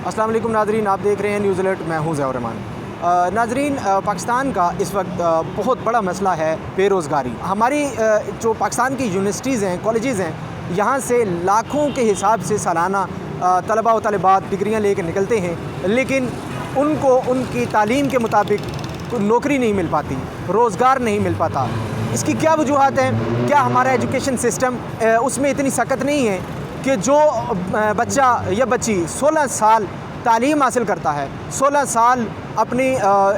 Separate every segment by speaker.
Speaker 1: अस्सलाम वालेकुम नाज़रीन, आप देख रहे हैं न्यूज़ अलर्ट। मैं हूं ज़ियाउर रहमान। नाज़रीन, पाकिस्तान का इस वक्त बहुत बड़ा मसला है बेरोज़गारी। हमारी जो पाकिस्तान की यूनिवर्सिटीज़ हैं, कॉलेजेस हैं, यहाँ से लाखों के हिसाब से सालाना तलबा व तलिबात डिग्रियाँ लेकर निकलते हैं, लेकिन उनको उनकी तालीम के मुताबिक नौकरी नहीं मिल पाती, रोज़गार नहीं मिल पाता। इसकी क्या वजूहत हैं? क्या हमारा एजुकेशन सिस्टम उसमें इतनी सख्त नहीं है कि जो बच्चा या बच्ची 16 साल तालीम हासिल करता है, 16 साल अपनी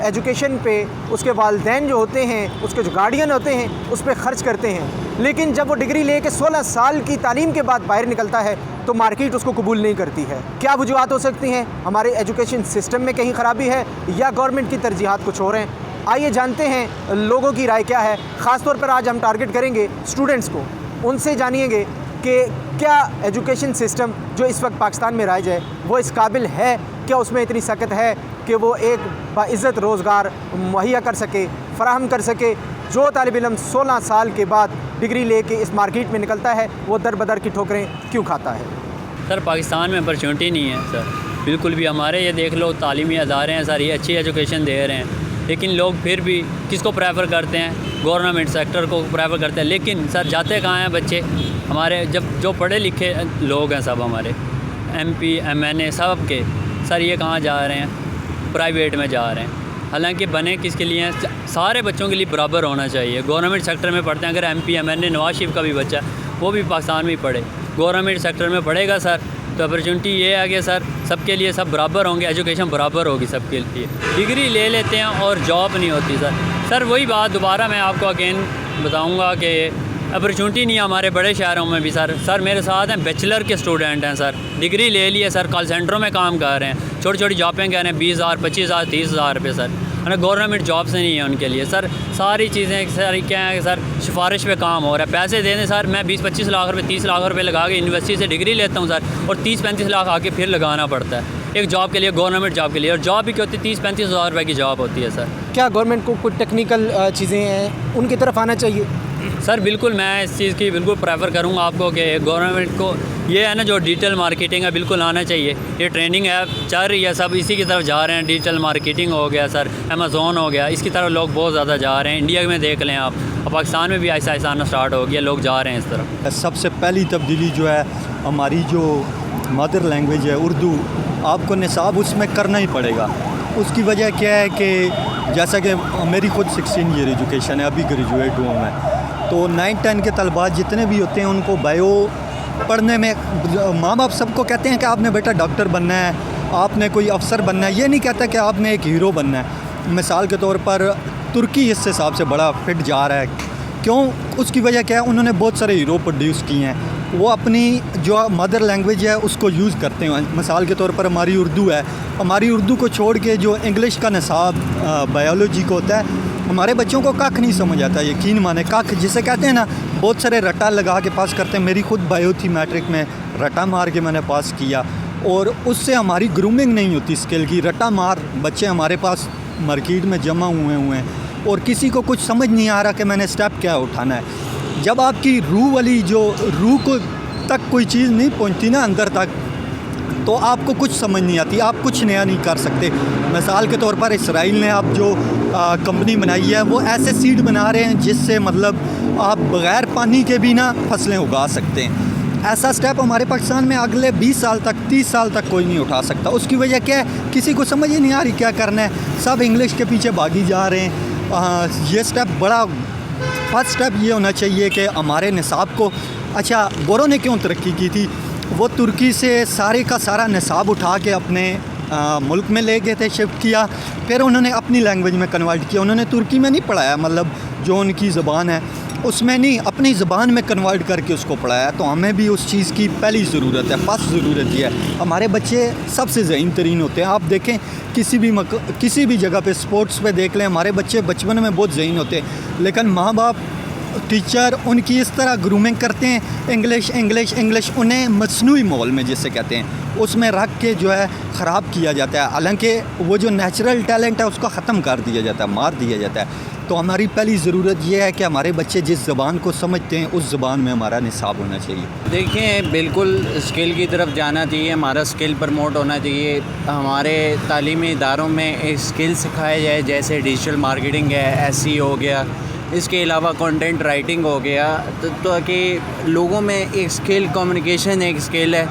Speaker 1: एजुकेशन पे उसके वालिदैन जो होते हैं, उसके जो गार्डियन होते हैं, उस पर ख़र्च करते हैं, लेकिन जब वो डिग्री लेके 16 साल की तालीम के बाद बाहर निकलता है तो मार्केट उसको कबूल नहीं करती है। क्या वजूहत हो सकती हैं? हमारे एजुकेशन सिस्टम में कहीं ख़राबी है या गवर्नमेंट की तरजीहात कुछ और हैं? आइए जानते हैं लोगों की राय क्या है। ख़ास तौर पर आज हम टारगेट करेंगे स्टूडेंट्स को, उनसे जानिएंगे कि क्या एजुकेशन सिस्टम जो इस वक्त पाकिस्तान में राइज है वो इस काबिल है, क्या उसमें इतनी सख्त है कि वो एक बाइज़्ज़त रोज़गार मुहैया कर सके, फ़राहम कर सके। जो तालिब इल्म 16 साल के बाद डिग्री लेके इस मार्केट में निकलता है वो दर बदर की ठोकरें क्यों खाता है?
Speaker 2: सर, पाकिस्तान में अपॉर्चुनिटी नहीं है सर, बिल्कुल भी। हमारे ये देख लो, तालीमी अदारे हैं सर, ये अच्छी एजुकेशन दे रहे हैं, लेकिन लोग फिर भी किसको प्रेफर करते हैं? गवर्नमेंट सेक्टर को प्रेफर करते हैं। लेकिन सर, जाते कहाँ हैं बच्चे हमारे? जब जो पढ़े लिखे लोग हैं सब हमारे MP MNA सब के, सर ये कहाँ जा रहे हैं? प्राइवेट में जा रहे हैं। हालांकि बने किसके लिए हैं? सारे बच्चों के लिए बराबर होना चाहिए। गवर्नमेंट सेक्टर में पढ़ते हैं, अगर MP MNA नवाज शरीफ का भी बच्चा वो भी पाकिस्तान में ही पढ़े, गवर्नमेंट सेक्टर में पढ़ेगा सर, तो अपॉर्चुनिटी ये है कि सर सबके लिए सब बराबर होंगे, एजुकेशन बराबर होगी सबके लिए। डिग्री ले लेते हैं और जॉब नहीं होती सर वही बात दोबारा मैं आपको अगेन बताऊंगा कि अपॉर्चुनिटी नहीं है हमारे बड़े शहरों में भी सर मेरे साथ हैं बैचलर के स्टूडेंट हैं सर, डिग्री ले लिए सर, कॉल सेंटरों में काम कर रहे हैं, छोटी छोटी जॉबें कह रहे हैं 20,000 25,000 30,000 रुपये सर, है ना। गवर्नमेंट जॉब से नहीं है उनके लिए सर। सारी चीज़ें सर क्या है सर, सिफारिश पे काम हो रहा है, पैसे दे दें सर। मैं 20-25 लाख रुपये 30 लाख रुपये लगा के यूनिवर्सिटी से डिग्री लेता हूँ सर, और 30-35 लाख आके फिर लगाना पड़ता है एक जॉब के लिए, गवर्नमेंट जॉब के लिए। और जॉब भी क्या होती है? 30-35 हज़ार रुपये की जॉब होती है सर।
Speaker 1: क्या गवर्नमेंट को कुछ टेक्निकल चीज़ें हैं उनकी तरफ आना चाहिए?
Speaker 2: सर बिल्कुल, मैं इस चीज़ की बिल्कुल प्रेफर करूँगा आपको कि गवर्नमेंट को ये है ना, जो डिजिटल मार्केटिंग है बिल्कुल आना चाहिए। ये ट्रेंडिंग है, चल रही है, सब इसी की तरफ जा रहे हैं। डिजिटल मार्केटिंग हो गया सर, अमेज़ोन हो गया, इसकी तरफ लोग बहुत ज़्यादा जा रहे हैं। इंडिया में देख लें आप, और पाकिस्तान में भी ऐसा ऐसा आना स्टार्ट हो गया, लोग जा रहे हैं इस तरफ।
Speaker 3: सबसे पहली तब्दीली जो है, हमारी जो मदर लैंग्वेज है उर्दू, आपको निसाब उसमें करना ही पड़ेगा। उसकी वजह क्या है कि जैसा कि मेरी खुद 16 ईयर एजुकेशन है, अभी ग्रेजुएट हुआ मैं, तो 9-10 के तलबा जितने भी होते हैं उनको बायो पढ़ने में माँ बाप सबको कहते हैं कि आपने बेटा डॉक्टर बनना है, आपने कोई अफसर बनना है, ये नहीं कहता कि आपने एक हीरो बनना है। मिसाल के तौर पर तुर्की इस हिसाब से बड़ा फिट जा रहा है, क्यों? उसकी वजह क्या है? उन्होंने बहुत सारे हीरो प्रोड्यूस किए हैं, वो अपनी जो मदर लैंग्वेज है उसको यूज़ करते हैं। मिसाल के तौर पर हमारी उर्दू है, हमारी उर्दू को छोड़ के जो इंग्लिश का निसाब बायोलॉजी को होता है, हमारे बच्चों को कख नहीं समझ आता। यकीन माने, कख जिसे कहते हैं ना, बहुत सारे रट्टा लगा के पास करते हैं। मेरी खुद बायो थी, मैट्रिक में रट्टा मार के मैंने पास किया, और उससे हमारी ग्रूमिंग नहीं होती स्किल की। रट्टा मार बच्चे हमारे पास मार्केट में जमा हुए हैं, और किसी को कुछ समझ नहीं आ रहा कि मैंने स्टेप क्या उठाना है। जब आपकी रूह वाली जो रूह को तक कोई चीज़ नहीं पहुंचती ना अंदर तक, तो आपको कुछ समझ नहीं आती, आप कुछ नया नहीं कर सकते। मिसाल के तौर पर इसराइल ने अब जो कंपनी बनाई है, वो ऐसे सीड बना रहे हैं जिससे मतलब आप बग़ैर पानी के भी ना फसलें उगा सकते हैं। ऐसा स्टेप हमारे पाकिस्तान में अगले 20 साल तक 30 साल तक कोई नहीं उठा सकता। उसकी वजह क्या है? किसी को समझ ही नहीं आ रही क्या करना है, सब इंग्लिश के पीछे भागी जा रहे हैं। ये स्टेप बड़ा, फर्स्ट स्टेप ये होना चाहिए कि हमारे निसाब को, अच्छा गोरों ने क्यों तरक्की की थी? वो तुर्की से सारे का सारा निसाब उठा के अपने मुल्क में ले गए थे, शिफ्ट किया, फिर उन्होंने अपनी लैंग्वेज में कन्वर्ट किया। उन्होंने तुर्की में नहीं पढ़ाया, मतलब जो उनकी ज़बान है उसमें नहीं, अपनी ज़बान में कन्वर्ट करके उसको पढ़ाया। तो हमें भी उस चीज़ की पहली ज़रूरत है, फर्स्ट ज़रूरत ये है। हमारे बच्चे सबसे ज़हीन तरीन होते हैं। आप देखें किसी भी जगह पे, स्पोर्ट्स पे देख लें, हमारे बच्चे बचपन में बहुत ज़हीन होते हैं, लेकिन माँ बाप टीचर उनकी इस तरह ग्रूमिंग करते हैं, इंग्लिश इंग्लिश इंग्लिश, उन्हें मसनूई माहौल में जिसे कहते हैं उसमें रख के जो है ख़राब किया जाता है। हालांकि वो जो नेचुरल टैलेंट है उसको ख़त्म कर दिया जाता है, मार दिया जाता है। तो हमारी पहली ज़रूरत ये है कि हमारे बच्चे जिस ज़बान को समझते हैं उस ज़बान में हमारा निसाब होना चाहिए।
Speaker 4: देखिए, बिल्कुल स्किल की तरफ जाना चाहिए, हमारा स्किल प्रमोट होना चाहिए। हमारे तालीमी इदारों में एक स्किल सिखाया जाए, जैसे डिजिटल मार्केटिंग है, SEO हो गया, इसके अलावा कंटेंट राइटिंग हो गया, तो ताकि लोगों में एक स्किल, कम्युनिकेशन एक स्किल है,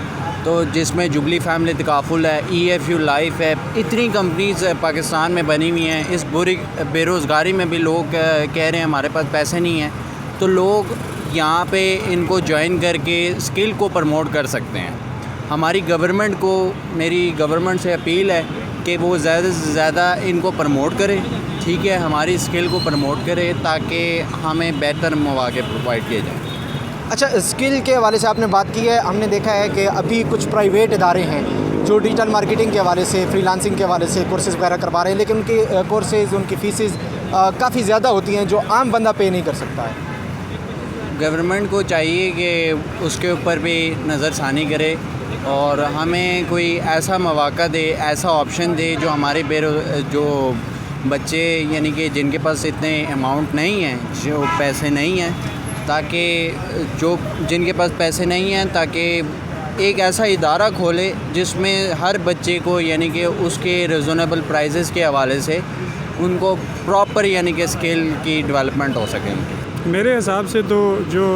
Speaker 4: तो जिसमें जुबली फैमिली तकाफुल है, EFU लाइफ है, इतनी कंपनीज पाकिस्तान में बनी हुई हैं। इस बुरी बेरोज़गारी में भी लोग कह रहे हैं हमारे पास पैसे नहीं हैं, तो लोग यहाँ पे इनको ज्वाइन करके स्किल को प्रमोट कर सकते हैं। हमारी गवर्नमेंट को, मेरी गवर्नमेंट से अपील है कि वो ज़्यादा से ज़्यादा इनको प्रमोट करे, ठीक है, हमारी स्किल को प्रमोट करे ताकि हमें बेहतर मौके प्रोवाइड किए जाएँ।
Speaker 1: अच्छा, स्किल के हवाले से आपने बात की है। हमने देखा है कि अभी कुछ प्राइवेट इदारे हैं जो डिजिटल मार्केटिंग के हवाले से, फ्रीलांसिंग के हवाले से कोर्सेज़ वगैरह करवा रहे हैं, लेकिन उनके कोर्सेज़, उनकी फ़ीसेस काफ़ी ज़्यादा होती हैं जो आम बंदा पे नहीं कर सकता है।
Speaker 4: गवर्नमेंट को चाहिए कि उसके ऊपर भी नज़रसानी करे और हमें कोई ऐसा मौका दे, ऐसा ऑप्शन दे जो हमारे जो बच्चे यानी कि जिनके पास इतने अमाउंट नहीं हैं, जो पैसे नहीं हैं, ताकि जिनके पास पैसे नहीं हैं, ताकि एक ऐसा इदारा खोले जिसमें हर बच्चे को यानी कि उसके रिजनेबल प्राइसेस के हवाले से उनको प्रॉपर यानी कि स्किल की डेवलपमेंट हो सके।
Speaker 5: मेरे हिसाब से तो जो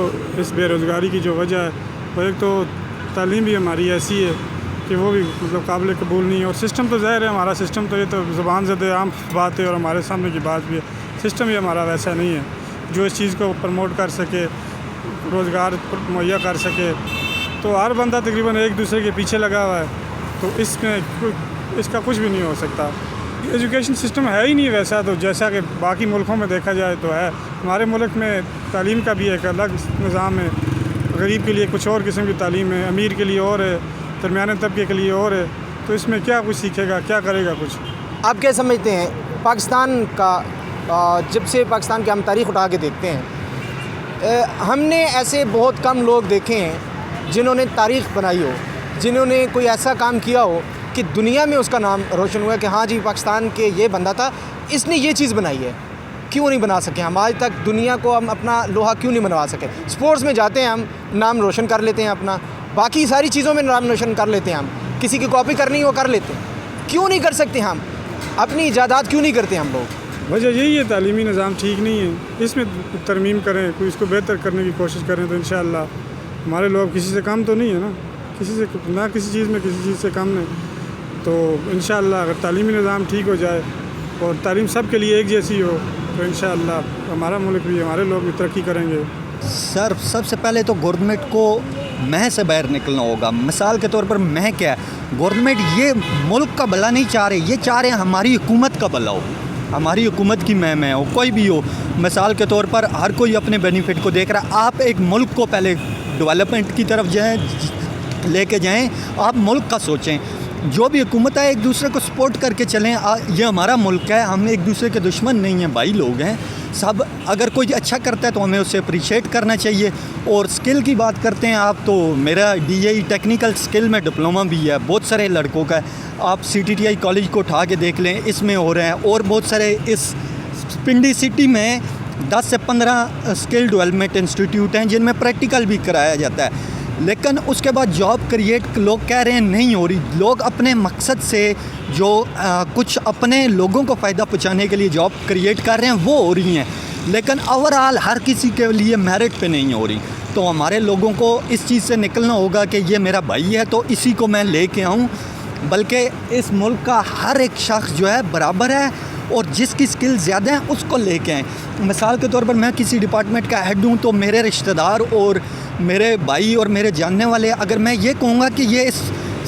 Speaker 5: इस बेरोज़गारी की जो वजह है वो एक तो तालीम भी हमारी ऐसी है कि वो भी मतलब काबिल कबूल नहीं है, और सिस्टम तो ज़ाहिर है हमारा सिस्टम तो ये तो ज़बान ज़द आम बात है और हमारे सामने की बात भी है, सिस्टम ही हमारा वैसा नहीं है जो इस चीज़ को प्रमोट कर सके, रोज़गार मुहैया कर सके। तो हर बंदा तकरीबन एक दूसरे के पीछे लगा हुआ है, तो इसमें इसका कुछ भी नहीं हो सकता। एजुकेशन सिस्टम है ही नहीं वैसा, तो जैसा कि बाकी मुल्कों में देखा जाए तो है। हमारे मुल्क में तालीम का भी एक अलग निज़ाम है, गरीब के लिए कुछ और किस्म की तालीम है, अमीर के लिए और है, दरमियाने तबके के लिए और है। तो इसमें क्या कुछ सीखेगा, क्या करेगा कुछ?
Speaker 1: आप क्या समझते हैं पाकिस्तान का, जब से पाकिस्तान की हम तारीख़ उठा के देखते हैं, हमने ऐसे बहुत कम लोग देखे हैं जिन्होंने तारीख़ बनाई हो, जिन्होंने कोई ऐसा काम किया हो कि दुनिया में उसका नाम रोशन हुआ कि हाँ जी, पाकिस्तान के ये बंदा था, इसने ये चीज़ बनाई है। क्यों नहीं बना सके हम आज तक? दुनिया को हम अपना लोहा क्यों नहीं बनवा सके? स्पोर्ट्स में जाते हैं हम, नाम रोशन कर लेते हैं अपना, बाकी सारी चीज़ों में नाम रोशन कर लेते हैं हम, किसी की कॉपी करनी वो कर लेते हैं। क्यों नहीं कर सकते हम? अपनी इजादात क्यों नहीं करते हम लोग?
Speaker 5: वजह यही है, तालीमी निज़ाम ठीक नहीं है, इसमें तरमीम करें, कोई इसको बेहतर करने की कोशिश करें तो इंशाअल्लाह हमारे लोग किसी से कम तो नहीं है ना, किसी चीज़ में किसी चीज़ से कम नहीं। तो इंशाअल्लाह अगर तालीमी निज़ाम ठीक हो जाए और तालीम सब के लिए एक जैसी हो तो इंशाअल्लाह हमारा मुल्क भी, हमारे लोग भी तरक्की करेंगे।
Speaker 3: सर, सबसे पहले तो गवर्नमेंट को मैं से बाहर निकलना होगा। मिसाल के तौर पर मैं क्या है, गवर्नमेंट ये मुल्क का भला नहीं चाह रहे, ये चाह रहे हैं हमारी हुकूमत का भला हो, हमारी हुकूमत की मैं हो, कोई भी हो। मिसाल के तौर पर हर कोई अपने बेनिफिट को देख रहा है। आप एक मुल्क को पहले डेवलपमेंट की तरफ जाएँ, लेके जाएं, आप मुल्क का सोचें। जो भी हुकूमत है एक दूसरे को सपोर्ट करके चलें। ये हमारा मुल्क है, हम एक दूसरे के दुश्मन नहीं हैं, भाई लोग हैं सब। अगर कोई अच्छा करता है तो हमें उसे अप्रिशिएट करना चाहिए। और स्किल की बात करते हैं आप, तो मेरा DAE टेक्निकल स्किल में डिप्लोमा भी है, बहुत सारे लड़कों का है। आप CTTI कॉलेज को उठा के देख लें, इसमें हो रहे हैं। और बहुत सारे इस पिंडी सिटी में 10 से 15 स्किल डेवलपमेंट इंस्टीट्यूट हैं जिनमें प्रैक्टिकल भी कराया जाता है। लेकिन उसके बाद जॉब क्रिएट लोग कह रहे हैं नहीं हो रही। लोग अपने मकसद से जो कुछ अपने लोगों को फ़ायदा पहुंचाने के लिए जॉब क्रिएट कर रहे हैं वो हो रही हैं, लेकिन ओवरऑल हर किसी के लिए मेरिट पे नहीं हो रही। तो हमारे लोगों को इस चीज़ से निकलना होगा कि ये मेरा भाई है तो इसी को मैं लेके आऊँ, बल्कि इस मुल्क का हर एक शख्स जो है बराबर है और जिसकी स्किल ज़्यादा है उसको लेके आएँ। मिसाल के तौर पर मैं किसी डिपार्टमेंट का हेड हूँ तो मेरे रिश्तेदार और मेरे भाई और मेरे जानने वाले, अगर मैं ये कहूँगा कि ये इस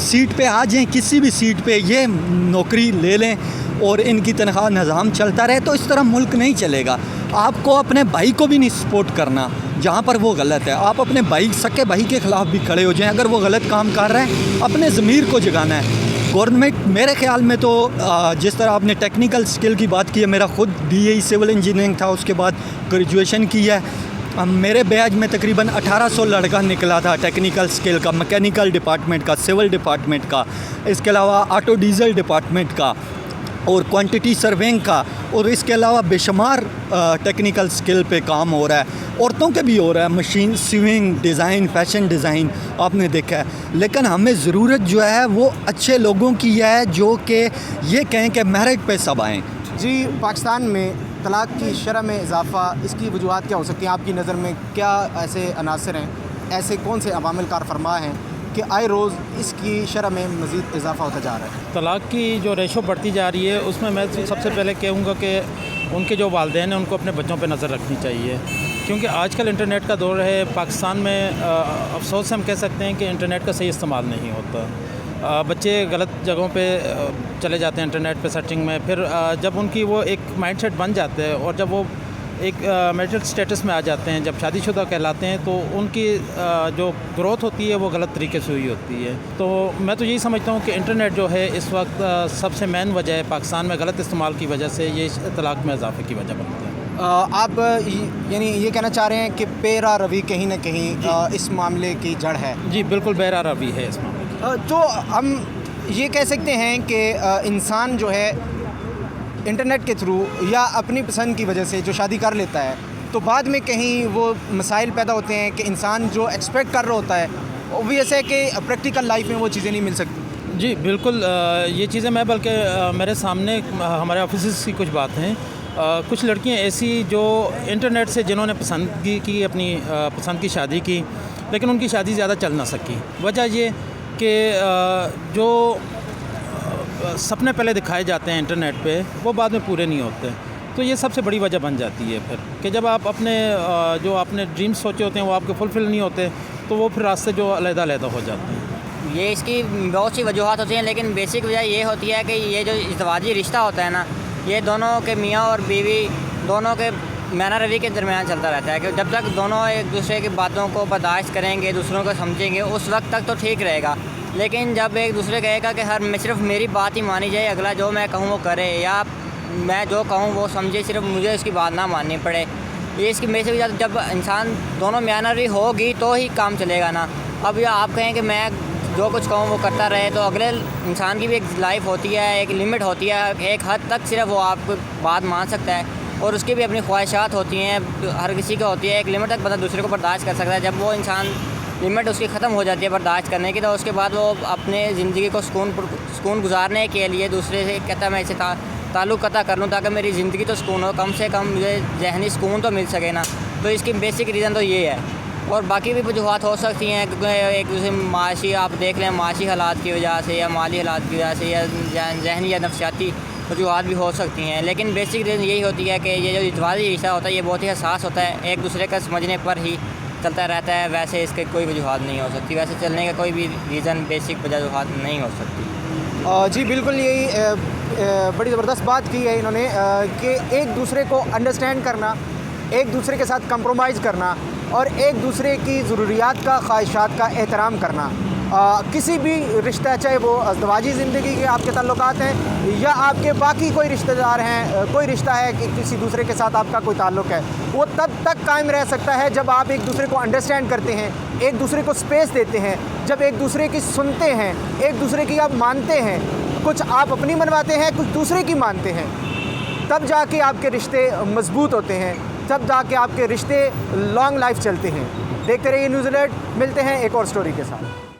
Speaker 3: सीट पे आ जाएं, किसी भी सीट पे ये नौकरी ले लें और इनकी तनख्वाह निज़ाम चलता रहे, तो इस तरह मुल्क नहीं चलेगा। आपको अपने भाई को भी नहीं सपोर्ट करना जहाँ पर वो गलत है। आप अपने भाई, सके भाई के ख़िलाफ़ भी खड़े हो जाएं अगर वो गलत काम कर रहा है। अपने ज़मीर को जगाना है। गवर्नमेंट मेरे ख़्याल में तो जिस तरह आपने टेक्निकल स्किल की बात की है, मेरा ख़ुद DAE सिविल इंजीनियरिंग था, उसके बाद ग्रेजुएशन की है। मेरे बैच में तकरीबन 1800 लड़का निकला था टेक्निकल स्किल का, मैकेनिकल डिपार्टमेंट का, सिविल डिपार्टमेंट का, इसके अलावा ऑटो डीज़ल डिपार्टमेंट का। और क्वांटिटी सर्वेइंग का, और इसके अलावा बेशुमार टेक्निकल स्किल पे काम हो रहा है। औरतों के भी हो रहा है, machine swing, design, fashion design आपने देखा है। लेकिन हमें ज़रूरत जो है वो अच्छे लोगों की है जो कि ये कहें कि मेरिट पे सब आएँ।
Speaker 1: जी, पाकिस्तान में तलाक़ की शरह में इजाफ़ा, इसकी वजूहात क्या हो सकती हैं आपकी नज़र में? क्या ऐसे अनासर हैं, ऐसे कौन से अवामिल कार फरमा हैं कि आए रोज़ इसकी शरह में मज़ीद इजाफ़ा होता जा रहा है?
Speaker 6: तलाक़ की जो रेशो बढ़ती जा रही है उसमें मैं सबसे पहले कहूँगा कि उनके जो वालिदैन हैं उनको अपने बच्चों पे नज़र रखनी चाहिए, क्योंकि आजकल इंटरनेट का दौर है। पाकिस्तान में अफसोस से हम कह सकते हैं कि इंटरनेट का सही इस्तेमाल नहीं होता। बच्चे गलत जगहों पे चले जाते हैं इंटरनेट पे सर्चिंग में, फिर जब उनकी वो एक माइंडसेट बन जाता है और जब वो एक मैरिटल स्टेटस में आ जाते हैं, जब शादीशुदा कहलाते हैं, तो उनकी जो ग्रोथ होती है वो गलत तरीके से हुई होती है। तो मैं तो यही समझता हूँ कि इंटरनेट जो है इस वक्त सबसे मेन वजह है पाकिस्तान में गलत इस्तेमाल की वजह से ये तलाक़ में इजाफे की वजह बनती है।
Speaker 1: आप यानी ये कहना चाह रहे हैं कि पेरा रवि कहीं ना कहीं इस मामले की जड़ है?
Speaker 6: जी बिल्कुल, बेरा रवि है इस मामले की।
Speaker 1: तो हम ये कह सकते हैं कि इंसान जो है इंटरनेट के थ्रू या अपनी पसंद की वजह से जो शादी कर लेता है, तो बाद में कहीं वो मसाइल पैदा होते हैं कि इंसान जो एक्सपेक्ट कर रहा होता है ऑब्वियस है कि प्रैक्टिकल लाइफ में वो चीज़ें नहीं मिल सकती।
Speaker 6: जी बिल्कुल, ये चीज़ें मैं बल्कि मेरे सामने हमारे ऑफिस की कुछ बात हैं। कुछ लड़कियां ऐसी जो इंटरनेट से जिन्होंने पसंद की अपनी पसंद की शादी की, लेकिन उनकी शादी ज़्यादा चल ना सकी। वजह ये कि जो सपने पहले दिखाए जाते हैं इंटरनेट पे वो बाद में पूरे नहीं होते। तो ये सबसे बड़ी वजह बन जाती है फिर कि जब आप अपने जो आपने ड्रीम्स सोचे होते हैं वो आपके फुलफ़िल नहीं होते, तो वो फिर रास्ते जो अलग-अलग हो जाते हैं।
Speaker 7: ये इसकी बहुत सी वजूहत होती हैं, लेकिन बेसिक वजह ये होती है कि ये जो इज़्दिवाजी रिश्ता होता है ना, ये दोनों के मियाँ और बीवी दोनों के मैना रवि के दरमियान चलता रहता है कि जब तक दोनों एक दूसरे की बातों को बर्दाश्त करेंगे, दूसरों को समझेंगे, उस वक्त तक तो ठीक रहेगा। लेकिन जब एक दूसरे कहेगा कि सिर्फ मेरी बात ही मानी जाए, अगला जो मैं कहूँ वो करे, या मैं जो कहूँ वो समझे, सिर्फ मुझे उसकी बात ना माननी पड़े, ये इसकी बेसिक वजह जब इंसान दोनों मैना रवि होगी तो ही काम चलेगा ना। अब या आप कहें कि मैं जो कुछ कहूँ वो करता रहे, तो अगले इंसान की भी एक लाइफ होती है, एक लिमिट होती है, एक हद तक सिर्फ वो आपको बात मान सकता है, और उसकी भी अपनी ख्वाहिशात होती हैं, हर किसी की होती है। एक लिमिट तक बंदा दूसरे को बर्दाश्त कर सकता है। जब वो इंसान लिमिट उसकी ख़त्म हो जाती है बर्दाश्त करने की, तो उसके बाद वो अपने ज़िंदगी को सुकून गुजारने के लिए दूसरे से कहता है मैं इससे ताल्लुक़ कता कर लूँ ताकि मेरी ज़िंदगी तो सुकून हो, कम से कम मुझे ज़हनी सुकून तो मिल सके ना। तो इसकी बेसिक रीज़न तो ये है, और बाकी भी वजूहत हो सकती हैं, क्योंकि एक दूसरे माशी आप देख लें, माशी हालात की वजह से या माली हालात की वजह से या ज़हनी या नफसियाती वजूहत भी हो सकती हैं। लेकिन बेसिक रीज़न यही होती है कि ये जो इज़्दिवाजी रिश्ता होता है ये बहुत ही हसास होता है, एक दूसरे का समझने पर ही चलता रहता है। वैसे इसके कोई वजूहत नहीं हो सकती, वैसे चलने का कोई भी रीज़न बेसिक वजूहत नहीं हो सकती।
Speaker 1: जी बिल्कुल, यही बड़ी ज़बरदस्त बात की है इन्होंने कि एक दूसरे को अंडरस्टैंड करना, एक दूसरे के साथ कंप्रोमाइज़ करना और एक दूसरे की ज़रूरियात का, ख्वाहिशात का एहतराम करना। किसी भी रिश्ता, चाहे वो अज़दवाजी ज़िंदगी के आपके ताल्लुकात हैं या आपके बाकी कोई रिश्तेदार हैं, कोई रिश्ता है कि किसी दूसरे के साथ आपका कोई ताल्लुक़ है, वो तब तक कायम रह सकता है जब आप एक दूसरे को अंडरस्टैंड करते हैं, एक दूसरे को स्पेस देते हैं, जब एक दूसरे की सुनते हैं, एक दूसरे की आप मानते हैं, कुछ आप अपनी मनवाते हैं, कुछ दूसरे की मानते हैं, तब जाके आपके रिश्ते मजबूत होते हैं, तब जाके आपके रिश्ते लॉन्ग लाइफ चलते हैं। देखते रहिए न्यूज़ अलर्ट, मिलते हैं एक और स्टोरी के साथ।